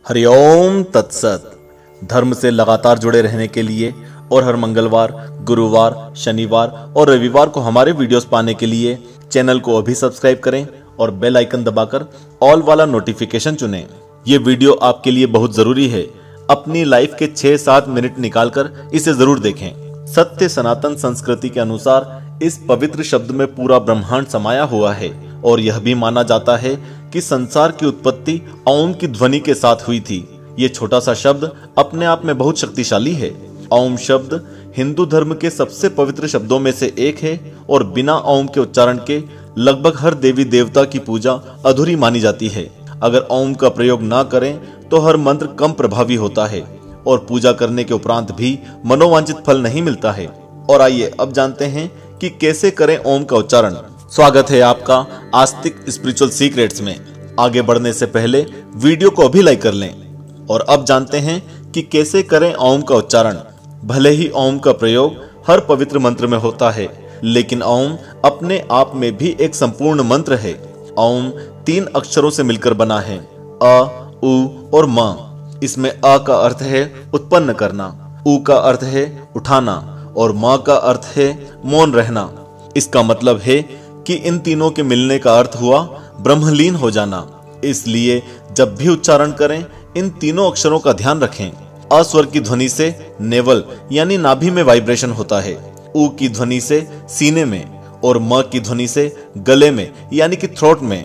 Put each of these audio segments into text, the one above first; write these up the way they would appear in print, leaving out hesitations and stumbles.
हरिओम तत्सत। धर्म से लगातार जुड़े रहने के लिए और हर मंगलवार, गुरुवार, शनिवार और रविवार को हमारे वीडियोस पाने के लिए चैनल को अभी सब्सक्राइब करें और बेल आइकन दबाकर ऑल वाला नोटिफिकेशन चुनें। ये वीडियो आपके लिए बहुत जरूरी है। अपनी लाइफ के 6-7 मिनट निकालकर इसे जरूर देखें। सत्य सनातन संस्कृति के अनुसार इस पवित्र शब्द में पूरा ब्रह्मांड समाया हुआ है और यह भी माना जाता है कि संसार की उत्पत्ति ओम की ध्वनि के साथ हुई थी। ये छोटा सा शब्द अपने आप में बहुत शक्तिशाली है। ओम शब्द हिंदू धर्म के सबसे पवित्र शब्दों में से एक है और बिना ओम के उच्चारण के लगभग हर देवी देवता की पूजा अधूरी मानी जाती है। अगर ओम का प्रयोग ना करें तो हर मंत्र कम प्रभावी होता है और पूजा करने के उपरांत भी मनोवांछित फल नहीं मिलता है। और आइए अब जानते हैं कि कैसे करें ओम का उच्चारण। स्वागत है आपका आस्तिक स्पिरिचुअल सीक्रेट्स में। आगे बढ़ने से पहले वीडियो को अभी लाइक कर लें और अब जानते हैं कि कैसे करें ओम का उच्चारण। भले ही ओम का प्रयोग हर पवित्र मंत्र में होता है, लेकिन ओम अपने आप में भी एक संपूर्ण मंत्र है। ओम 3 अक्षरों से मिलकर बना है, अ, उ और म। इसमें अ का अर्थ है उत्पन्न करना, उ का अर्थ है उठाना और म का अर्थ है मौन रहना। इसका मतलब है कि इन तीनों के मिलने का अर्थ हुआ ब्रह्मलीन हो जाना। इसलिए जब भी उच्चारण करें इन तीनों अक्षरों का ध्यान रखें। अ स्वर की ध्वनि से नेवल यानी नाभि में वाइब्रेशन होता है, उ की ध्वनि से सीने में और म की ध्वनि से गले में यानी कि थ्रोट में।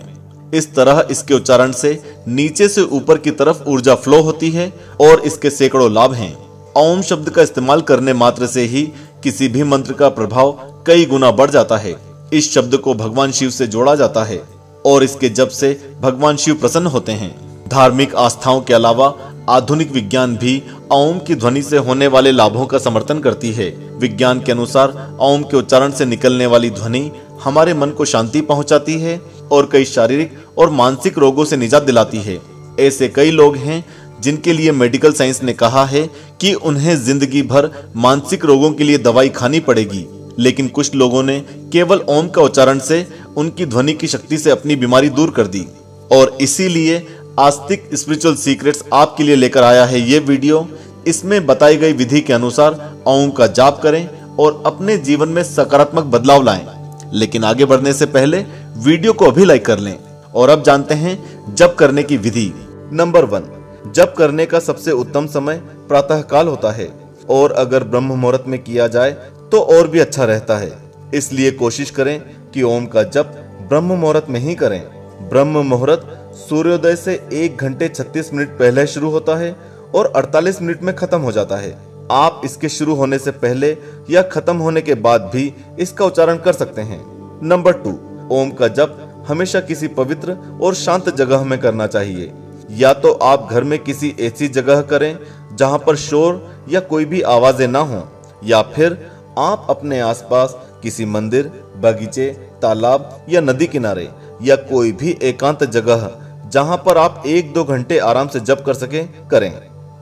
इस तरह इसके उच्चारण से नीचे से ऊपर की तरफ ऊर्जा फ्लो होती है और इसके सैकड़ों लाभ हैं। ओम शब्द का इस्तेमाल करने मात्र से ही किसी भी मंत्र का प्रभाव कई गुना बढ़ जाता है। इस शब्द को भगवान शिव से जोड़ा जाता है और इसके जप से भगवान शिव प्रसन्न होते हैं। धार्मिक आस्थाओं के अलावा आधुनिक विज्ञान भी ओम की ध्वनि से होने वाले लाभों का समर्थन करती है। विज्ञान के अनुसार ओम के उच्चारण से निकलने वाली ध्वनि हमारे मन को शांति पहुंचाती है और कई शारीरिक और मानसिक रोगों से निजात दिलाती है। ऐसे कई लोग हैं जिनके लिए मेडिकल साइंस ने कहा है कि उन्हें जिंदगी भर मानसिक रोगों के लिए दवाई खानी पड़ेगी, लेकिन कुछ लोगों ने केवल ओम का उच्चारण से उनकी ध्वनि की शक्ति से अपनी बीमारी दूर कर दी। और इसीलिए आस्तिक स्पिरिचुअल सीक्रेट्स आपके लिए लेकर आया है ये वीडियो। इसमें बताई गई विधि के अनुसार ओम का जाप करें और अपने जीवन में सकारात्मक बदलाव लाएं। लेकिन आगे बढ़ने से पहले वीडियो को अभी लाइक कर लें और अब जानते हैं जप करने की विधि। नंबर 1, जप करने का सबसे उत्तम समय प्रातः काल होता है और अगर ब्रह्म मुहूर्त में किया जाए तो और भी अच्छा रहता है। इसलिए कोशिश करें कि ओम का जप ब्रह्म मुहूर्त में ही करें। ब्रह्म मुहूर्त सूर्योदय से 1 घंटे 36 मिनट पहले शुरू होता है और 48 मिनट में खत्म हो जाता है। आप इसके शुरू होने से पहले या खत्म होने के बाद भी इसका उच्चारण कर सकते हैं। नंबर 2, ओम का जप हमेशा किसी पवित्र और शांत जगह में करना चाहिए। या तो आप घर में किसी ऐसी जगह करें जहां पर शोर या कोई भी आवाजें ना हो, या फिर आप अपने आसपास किसी मंदिर, बगीचे, तालाब या नदी किनारे या कोई भी एकांत जगह जहां पर आप 1-2 घंटे आराम से जप कर सकें करें।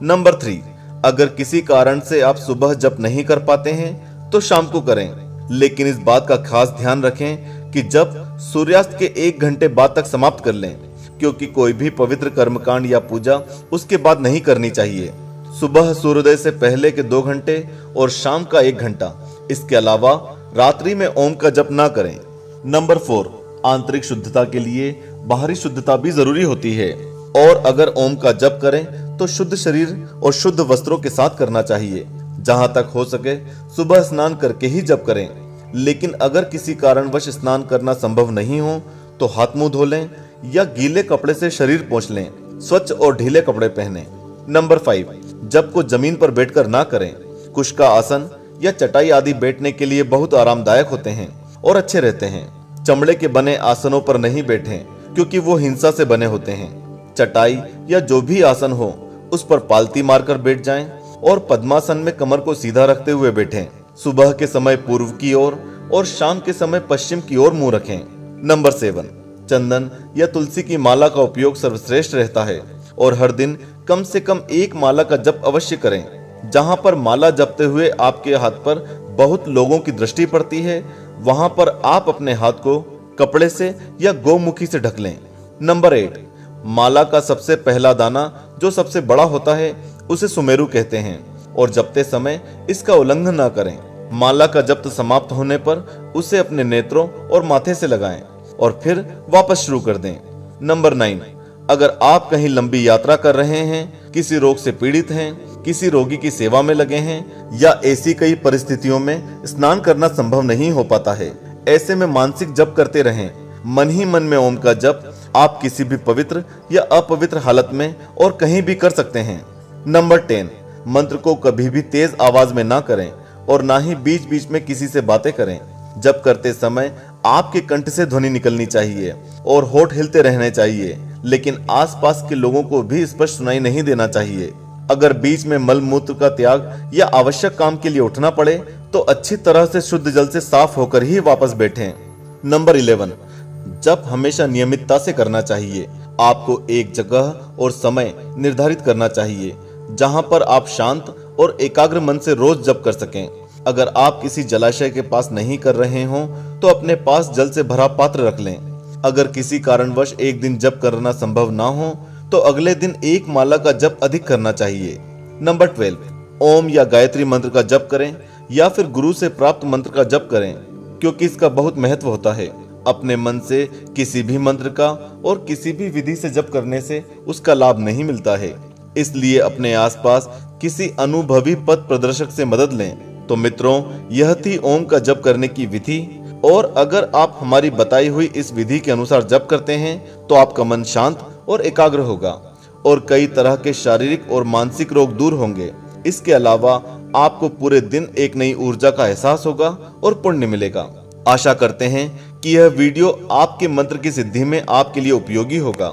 नंबर 3, अगर किसी कारण से आप सुबह जप नहीं कर पाते हैं तो शाम को करें, लेकिन इस बात का खास ध्यान रखें कि जप सूर्यास्त के 1 घंटे बाद तक समाप्त कर लें, क्योंकि कोई भी पवित्र कर्मकांड या पूजा उसके बाद नहीं करनी चाहिए। सुबह सूर्योदय से पहले के 2 घंटे और शाम का 1 घंटा। इसके अलावा रात्रि में ओम का जप ना करें। नंबर 4, आंतरिक शुद्धता के लिए बाहरी शुद्धता भी जरूरी होती है और अगर ओम का जप करें तो शुद्ध शरीर और शुद्ध वस्त्रों के साथ करना चाहिए। जहां तक हो सके सुबह स्नान करके ही जप करें, लेकिन अगर किसी कारणवश स्नान करना संभव नहीं हो तो हाथ मुंह धो लें या गीले कपड़े से शरीर पोंछ लें। स्वच्छ और ढीले कपड़े पहनें। नंबर 5, जप को जमीन पर बैठकर ना करें। कुश का आसन या चटाई आदि बैठने के लिए बहुत आरामदायक होते हैं और अच्छे रहते हैं। चमड़े के बने आसनों पर नहीं बैठें, क्योंकि वो हिंसा से बने होते हैं। चटाई या जो भी आसन हो उस पर पालती मारकर बैठ जाएं और पद्मासन में कमर को सीधा रखते हुए बैठें। सुबह के समय पूर्व की ओर और शाम के समय पश्चिम की ओर मुंह रखें। नंबर 7, चंदन या तुलसी की माला का उपयोग सर्वश्रेष्ठ रहता है और हर दिन कम से कम 1 माला का जप अवश्य करें। जहां पर माला जपते हुए आपके हाथ पर बहुत लोगों की दृष्टि पड़ती है, वहां पर आप अपने हाथ को कपड़े से या गौमुखी से ढक लें। नंबर 8, माला का सबसे पहला दाना जो सबसे बड़ा होता है उसे सुमेरु कहते हैं और जपते समय इसका उल्लंघन न करें। माला का जप समाप्त होने पर उसे अपने नेत्रों और माथे से लगाएं और फिर वापस शुरू कर दें। नंबर 9, अगर आप कहीं लंबी यात्रा कर रहे हैं, किसी रोग से पीड़ित हैं, किसी रोगी की सेवा में लगे हैं या ऐसी कई परिस्थितियों में स्नान करना संभव नहीं हो पाता है, ऐसे में मानसिक जप करते रहें। मन ही मन में ओम का जप आप किसी भी पवित्र या अपवित्र हालत में और कहीं भी कर सकते हैं। नंबर 10, मंत्र को कभी भी तेज आवाज में ना करें और ना ही बीच बीच में किसी से बातें करें। जप करते समय आपके कंठ से ध्वनि निकलनी चाहिए और होठ हिलते रहने चाहिए, लेकिन आसपास के लोगों को भी स्पष्ट सुनाई नहीं देना चाहिए। अगर बीच में मल मूत्र का त्याग या आवश्यक काम के लिए उठना पड़े तो अच्छी तरह से शुद्ध जल से साफ होकर ही वापस बैठें। नंबर 11, जप हमेशा नियमितता से करना चाहिए। आपको एक जगह और समय निर्धारित करना चाहिए जहां पर आप शांत और एकाग्र मन से रोज जप कर सकें। अगर आप किसी जलाशय के पास नहीं कर रहे हो तो अपने पास जल से भरा पात्र रख लें। अगर किसी कारणवश एक दिन जप करना संभव ना हो तो अगले दिन एक माला का जप अधिक करना चाहिए। नंबर 12, ओम या गायत्री मंत्र का जप करें या फिर गुरु से प्राप्त मंत्र का जप करें, क्योंकि इसका बहुत महत्व होता है। अपने मन से किसी भी मंत्र का और किसी भी विधि से जप करने से उसका लाभ नहीं मिलता है, इसलिए अपने आसपास किसी अनुभवी पथ प्रदर्शक से मदद लें। तो मित्रों, यह थी ओम का जप करने की विधि, और अगर आप हमारी बताई हुई इस विधि के अनुसार जप करते हैं तो आपका मन शांत और एकाग्र होगा और कई तरह के शारीरिक और मानसिक रोग दूर होंगे। इसके अलावा आपको पूरे दिन एक नई ऊर्जा का एहसास होगा और पुण्य मिलेगा। आशा करते हैं कि यह वीडियो आपके मंत्र की सिद्धि में आपके लिए उपयोगी होगा,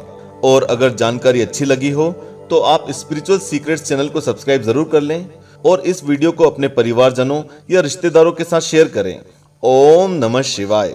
और अगर जानकारी अच्छी लगी हो तो आप स्पिरिचुअल सीक्रेट्स चैनल को सब्सक्राइब जरूर कर लें और इस वीडियो को अपने परिवारजनों या रिश्तेदारों के साथ शेयर करें। ओम नमः शिवाय।